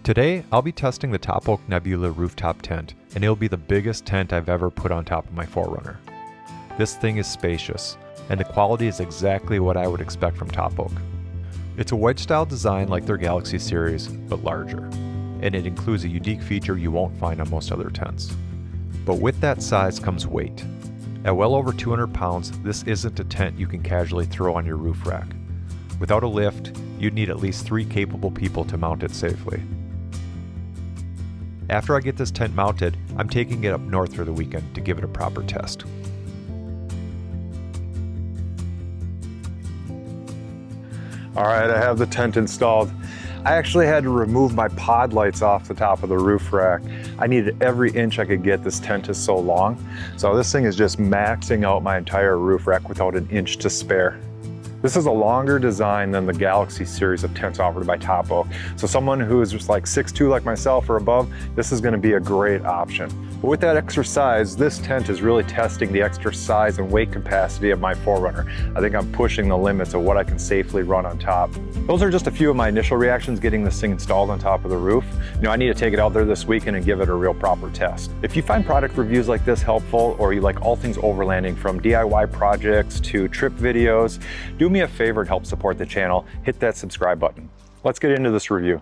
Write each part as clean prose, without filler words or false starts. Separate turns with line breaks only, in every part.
Today, I'll be testing the TopOak Nebula Rooftop tent, and it'll be the biggest tent I've ever put on top of my 4Runner. This thing is spacious, and the quality is exactly what I would expect from TopOak. It's a wedge-style design like their Galaxy series, but larger, and it includes a unique feature you won't find on most other tents. But with that size comes weight. At well over 200 pounds, this isn't a tent you can casually throw on your roof rack. Without a lift, you'd need at least 3 capable people to mount it safely. After I get this tent mounted, I'm taking it up north for the weekend to give it a proper test.
All right, I have the tent installed. I actually had to remove my pod lights off the top of the roof rack. I needed every inch I could get. This tent is so long. So this thing is just maxing out my entire roof rack without an inch to spare. This is a longer design than the Galaxy series of tents offered by TopOak. So someone who is just like 6'2" like myself or above, this is gonna be a great option. But with that extra size, this tent is really testing the extra size and weight capacity of my 4Runner. I think I'm pushing the limits of what I can safely run on top. Those are just a few of my initial reactions getting this thing installed on top of the roof. You know, I need to take it out there this weekend and give it a real proper test. If you find product reviews like this helpful, or you like all things overlanding from DIY projects to trip videos, do me a favor to help support the channel. Hit that subscribe button. Let's get into this review.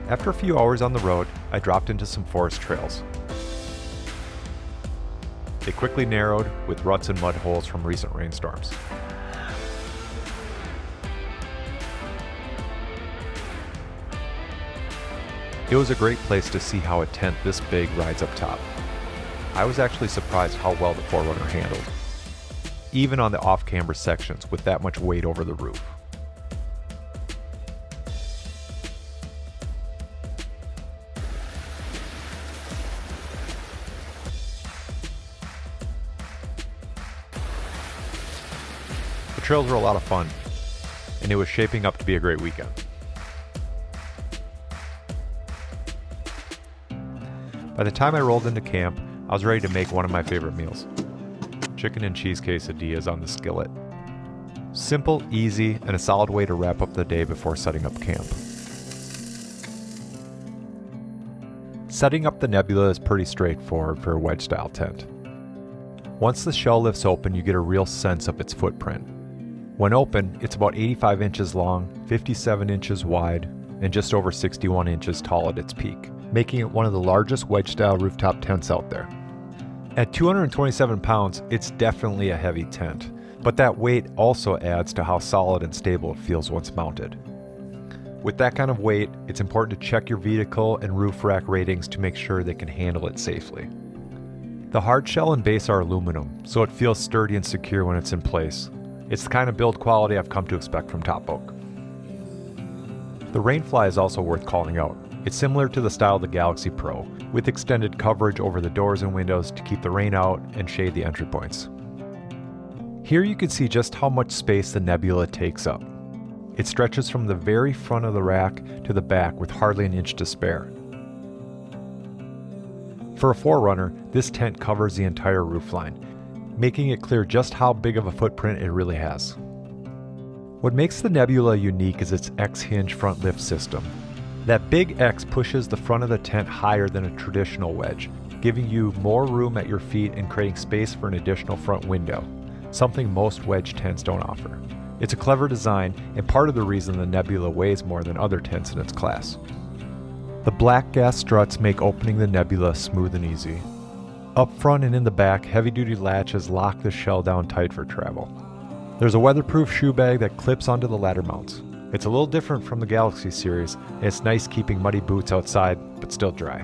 After a few hours on the road, I dropped into some forest trails. They quickly narrowed with ruts and mud holes from recent rainstorms. It was a great place to see how a tent this big rides up top. I was actually surprised how well the 4Runner handled, even on the off-camber sections with that much weight over the roof. The trails were a lot of fun, and it was shaping up to be a great weekend. By the time I rolled into camp, I was ready to make one of my favorite meals: chicken and cheese quesadillas on the skillet. Simple, easy, and a solid way to wrap up the day before setting up camp. Setting up the Nebula is pretty straightforward for a wedge-style tent. Once the shell lifts open, you get a real sense of its footprint. When open, it's about 85 inches long, 57 inches wide, and just over 61 inches tall at its peak, making it one of the largest wedge-style rooftop tents out there. At 227 pounds, it's definitely a heavy tent, but that weight also adds to how solid and stable it feels once mounted. With that kind of weight, it's important to check your vehicle and roof rack ratings to make sure they can handle it safely. The hard shell and base are aluminum, so it feels sturdy and secure when it's in place. It's the kind of build quality I've come to expect from TopOak. The Rainfly is also worth calling out. It's similar to the style of the Galaxy Pro, with extended coverage over the doors and windows to keep the rain out and shade the entry points. Here you can see just how much space the Nebula takes up. It stretches from the very front of the rack to the back with hardly an inch to spare. For a 4Runner, this tent covers the entire roofline, making it clear just how big of a footprint it really has. What makes the Nebula unique is its X-Hinge front lift system. That big X pushes the front of the tent higher than a traditional wedge, giving you more room at your feet and creating space for an additional front window, something most wedge tents don't offer. It's a clever design and part of the reason the Nebula weighs more than other tents in its class. The black gas struts make opening the Nebula smooth and easy. Up front and in the back, heavy-duty latches lock the shell down tight for travel. There's a weatherproof shoe bag that clips onto the ladder mounts. It's a little different from the Galaxy series, and it's nice keeping muddy boots outside, but still dry.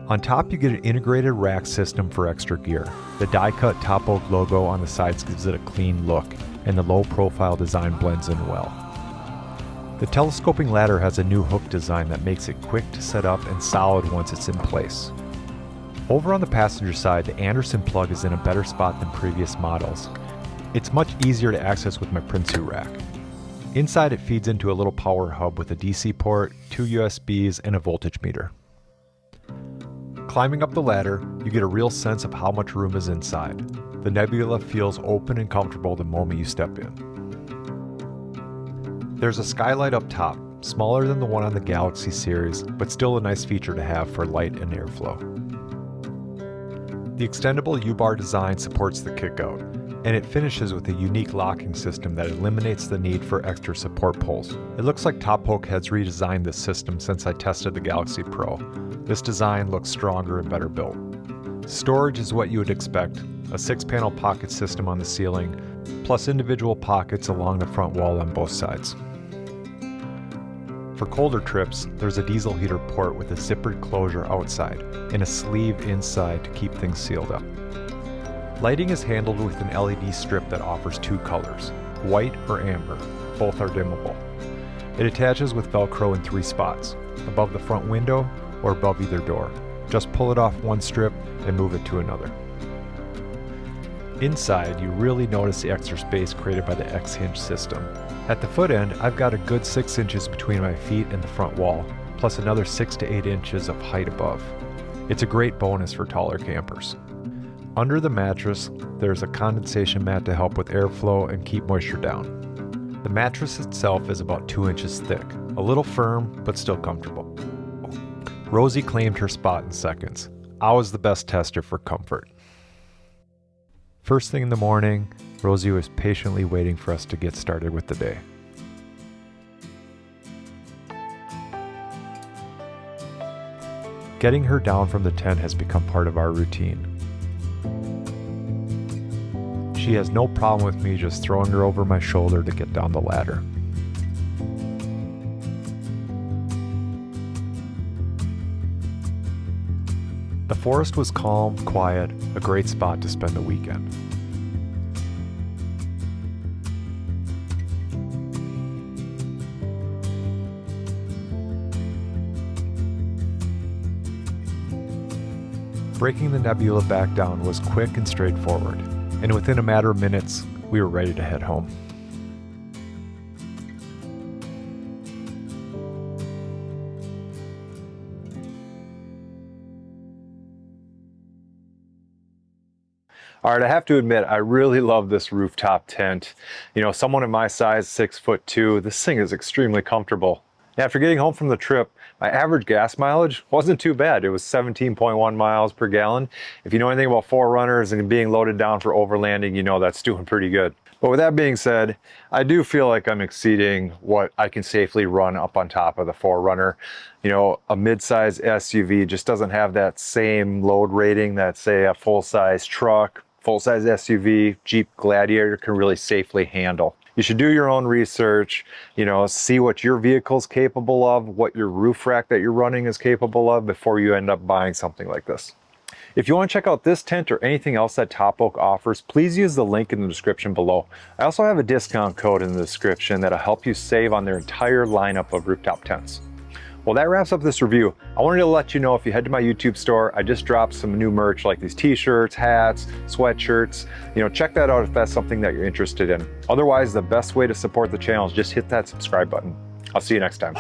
On top, you get an integrated rack system for extra gear. The die-cut TopOak logo on the sides gives it a clean look, and the low-profile design blends in well. The telescoping ladder has a new hook design that makes it quick to set up and solid once it's in place. Over on the passenger side, the Anderson plug is in a better spot than previous models. It's much easier to access with my Prinsu rack. Inside, it feeds into a little power hub with a DC port, 2 USBs, and a voltage meter. Climbing up the ladder, you get a real sense of how much room is inside. The Nebula feels open and comfortable the moment you step in. There's a skylight up top, smaller than the one on the Galaxy series, but still a nice feature to have for light and airflow. The extendable U-bar design supports the kickout, and it finishes with a unique locking system that eliminates the need for extra support poles. It looks like TopOak has redesigned this system since I tested the Galaxy Pro. This design looks stronger and better built. Storage is what you would expect, a 6-panel pocket system on the ceiling, plus individual pockets along the front wall on both sides. For colder trips, there's a diesel heater port with a zippered closure outside and a sleeve inside to keep things sealed up. Lighting is handled with an LED strip that offers 2 colors, white or amber. Both are dimmable. It attaches with Velcro in 3 spots, above the front window or above either door. Just pull it off one strip and move it to another. Inside, you really notice the extra space created by the X-Hinge system. At the foot end, I've got a good 6 inches between my feet and the front wall, plus another 6 to 8 inches of height above. It's a great bonus for taller campers. Under the mattress, there's a condensation mat to help with airflow and keep moisture down. The mattress itself is about 2 inches thick, a little firm, but still comfortable. Rosie claimed her spot in seconds. I was the best tester for comfort. First thing in the morning, Rosie was patiently waiting for us to get started with the day. Getting her down from the tent has become part of our routine. She has no problem with me just throwing her over my shoulder to get down the ladder. The forest was calm, quiet, a great spot to spend the weekend. Breaking the Nebula back down was quick and straightforward, and within a matter of minutes, we were ready to head home.
All right, I have to admit, I really love this rooftop tent. You know, someone in my size, 6'2", this thing is extremely comfortable. After getting home from the trip, my average gas mileage wasn't too bad. It was 17.1 miles per gallon. If you know anything about 4Runners and being loaded down for overlanding, you know that's doing pretty good. But with that being said, I do feel like I'm exceeding what I can safely run up on top of the 4Runner. You know, a mid-size SUV just doesn't have that same load rating that, say, a full-size truck, full-size SUV, Jeep Gladiator can really safely handle. You should do your own research, you know, see what your vehicle's capable of, what your roof rack that you're running is capable of before you end up buying something like this. If you want to check out this tent or anything else that TopOak offers, please use the link in the description below. I also have a discount code in the description that'll help you save on their entire lineup of rooftop tents. Well, that wraps up this review. I wanted to let you know, if you head to my YouTube store, I just dropped some new merch like these t-shirts, hats, sweatshirts. You know, check that out if that's something that you're interested in. Otherwise, the best way to support the channel is just hit that subscribe button. I'll see you next time.